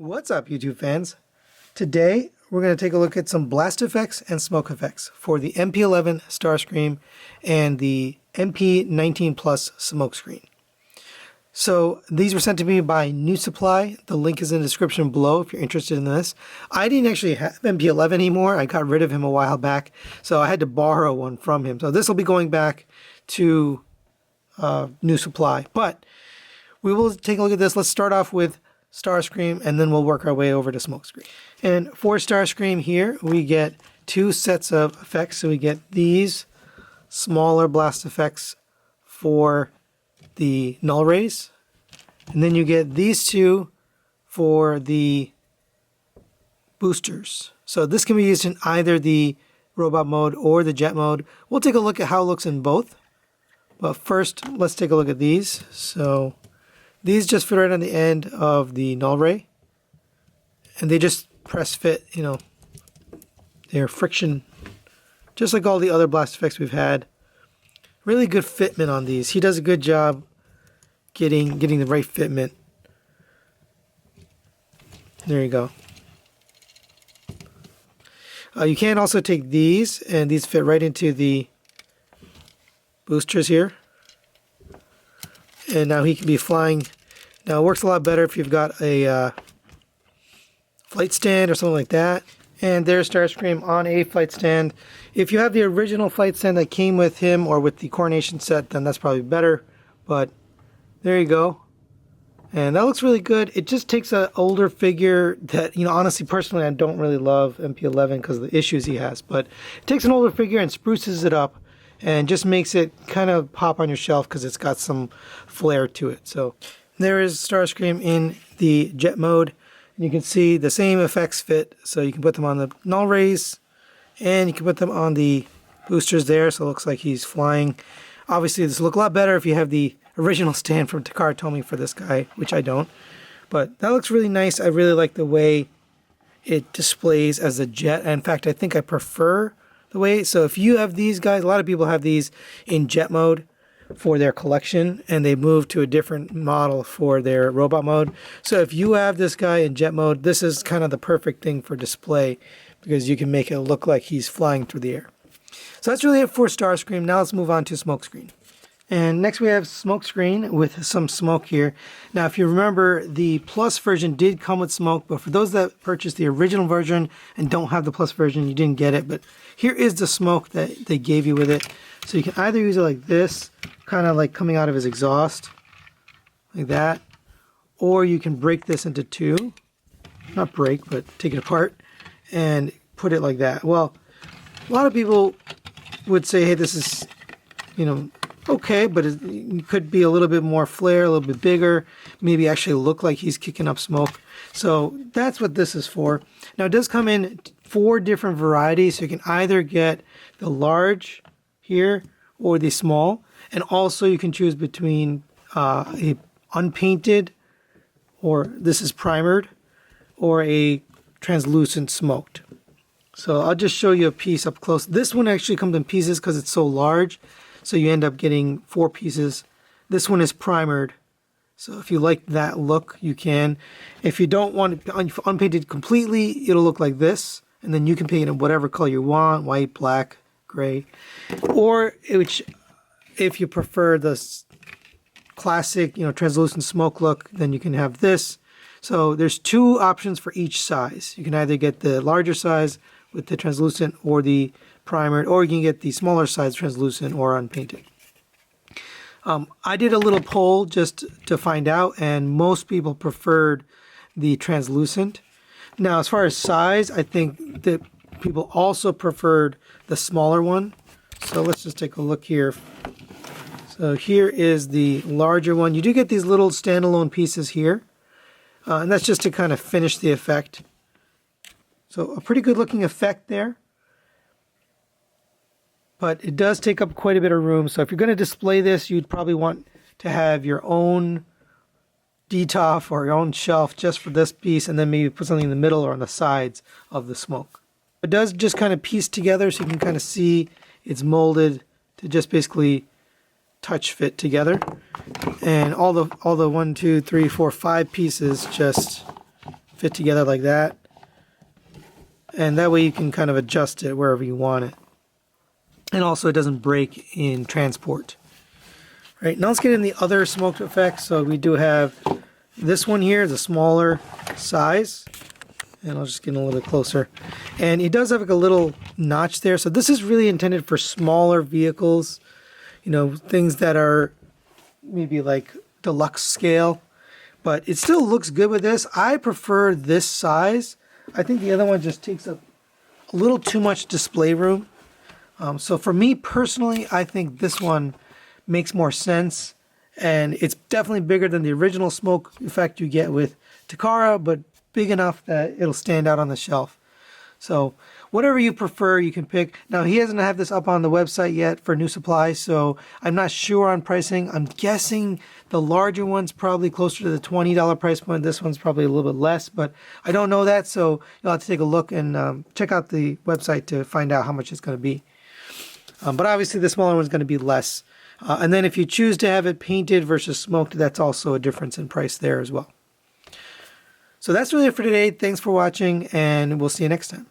What's up, YouTube fans? Today we're going to take a look at some blast effects and smoke effects for the MP-11 Starscream and the MP-19 Plus Smokescreen. So these were sent to me by NuSupply. The link is in the description below if you're interested in this. I didn't actually have MP-11 anymore. I got rid of him a while back, so I had to borrow one from him. So this will be going back to NuSupply. But we will take a look at this. Let's start off with Starscream, and then we'll work our way over to Smokescreen. And for Starscream here, we get two sets of effects. So we get these smaller blast effects for the null rays, and then you get these two for the boosters. So this can be used in either the robot mode or the jet mode. We'll take a look at how it looks in both. But first, let's take a look at these. So these just fit right on the end of the null ray, and they just press fit, they're friction, just like all the other blast effects we've had. Really good fitment on these. He does a good job getting the right fitment. There you go. You can also take these, and these fit right into the boosters here. And now he can be flying. Now it works a lot better if you've got a flight stand or something like that. And there's Starscream on a flight stand. If you have the original flight stand that came with him or with the Coronation set, then that's probably better. But there you go. And that looks really good. It just takes an older figure that, honestly, personally, I don't really love MP-11 because of the issues he has. But it takes an older figure and spruces it up and just makes it kind of pop on your shelf because it's got some flair to it. So there is Starscream in the jet mode. You can see the same effects fit, so you can put them on the null rays, and you can put them on the boosters there, so it looks like he's flying. Obviously, this will look a lot better if you have the original stand from Takara Tomy for this guy, which I don't. But that looks really nice. I really like the way it displays as a jet. In fact, I think I prefer the way. So if you have these guys, a lot of people have these in jet mode for their collection, and they move to a different model for their robot mode. So if you have this guy in jet mode, this is kind of the perfect thing for display because you can make it look like he's flying through the air. So that's really it for Starscream. Now let's move on to Smokescreen. And next we have Smokescreen with some smoke here. Now if you remember, the Plus version did come with smoke, but for those that purchased the original version and don't have the Plus version, you didn't get it. But here is the smoke that they gave you with it. So you can either use it like this, kind of like coming out of his exhaust, like that, or you can break this into two, not break, but take it apart and put it like that. Well, a lot of people would say, hey, this is, okay, but it could be a little bit more flare, a little bit bigger, maybe actually look like he's kicking up smoke. So that's what this is for. Now it does come in 4 different varieties, so you can either get the large here or the small, and also you can choose between a unpainted, or this is primered, or a translucent smoked. So I'll just show you a piece up close. This one actually comes in pieces because it's so large, so you end up getting 4 pieces. This one is primered, so if you like that look, you can. If you don't want it unpainted completely, it'll look like this, and then you can paint it whatever color you want, white, black, gray, or if you prefer this classic, translucent smoke look, then you can have this. So there's 2 options for each size. You can either get the larger size with the translucent or the primered, or you can get the smaller size translucent or unpainted. I did a little poll just to find out, and most people preferred the translucent. Now, as far as size, I think that people also preferred the smaller one. So let's just take a look here. So here is the larger one. You do get these little standalone pieces here. And that's just to kind of finish the effect. So a pretty good looking effect there. But it does take up quite a bit of room. So if you're going to display this, you'd probably want to have your own DTOF or your own shelf just for this piece, and then maybe put something in the middle or on the sides of the smoke. It does just kind of piece together, so you can kind of see it's molded to just basically touch fit together, and all the 1, 2, 3, 4, 5 pieces just fit together like that. And that way you can kind of adjust it wherever you want it. And also it doesn't break in transport. All right, now let's get in the other smoke effects. So we do have this one here, the smaller size. And I'll just get a little bit closer. And it does have like a little notch there. So this is really intended for smaller vehicles. You know, things that are maybe like deluxe scale. But it still looks good with this. I prefer this size. I think the other one just takes up a little too much display room. So for me personally, I think this one makes more sense. And it's definitely bigger than the original smoke effect you get with Takara, but big enough that it'll stand out on the shelf. So whatever you prefer, you can pick. Now, he doesn't have this up on the website yet for NuSupply, so I'm not sure on pricing. I'm guessing the larger one's probably closer to the $20 price point. This one's probably a little bit less, but I don't know that, so you'll have to take a look and check out the website to find out how much it's going to be. But obviously, the smaller one's going to be less. And then if you choose to have it painted versus smoked, that's also a difference in price there as well. So that's really it for today. Thanks for watching, and we'll see you next time.